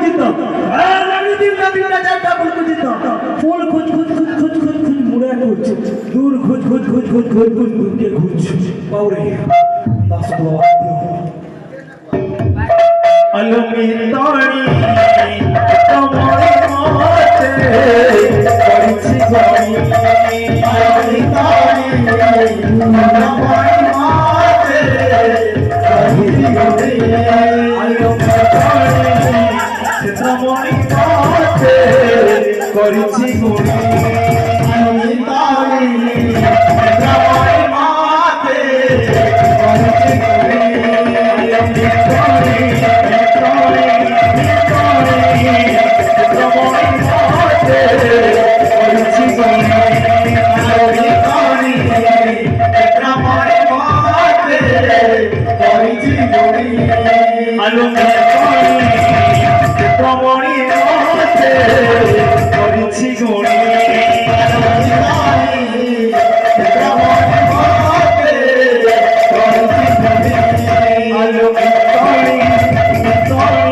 বুঝিত আমি তিনটা তিনটা চারটা ফুল বুঝিত ফুল খুঁজ খুঁজ খুঁজ খুঁজ খুঁজ খুঁজ মুড়ে খুঁজ দূর খুঁজ খুঁজ খুঁজ খুঁজ খুঁজ খুঁজ খুঁজকে খুঁজ বাউরে দাস আলমি তাড়ি তোমার মাতে করিছি গরি আলমি তাড়ি তোমার মাতে করিছি গরি আলমি তাড়ি তোমার মাতে করিছি গরি আলমি তাড়ি তোমার মাতে করিছি গরি আলমি তাড়ি Sorry.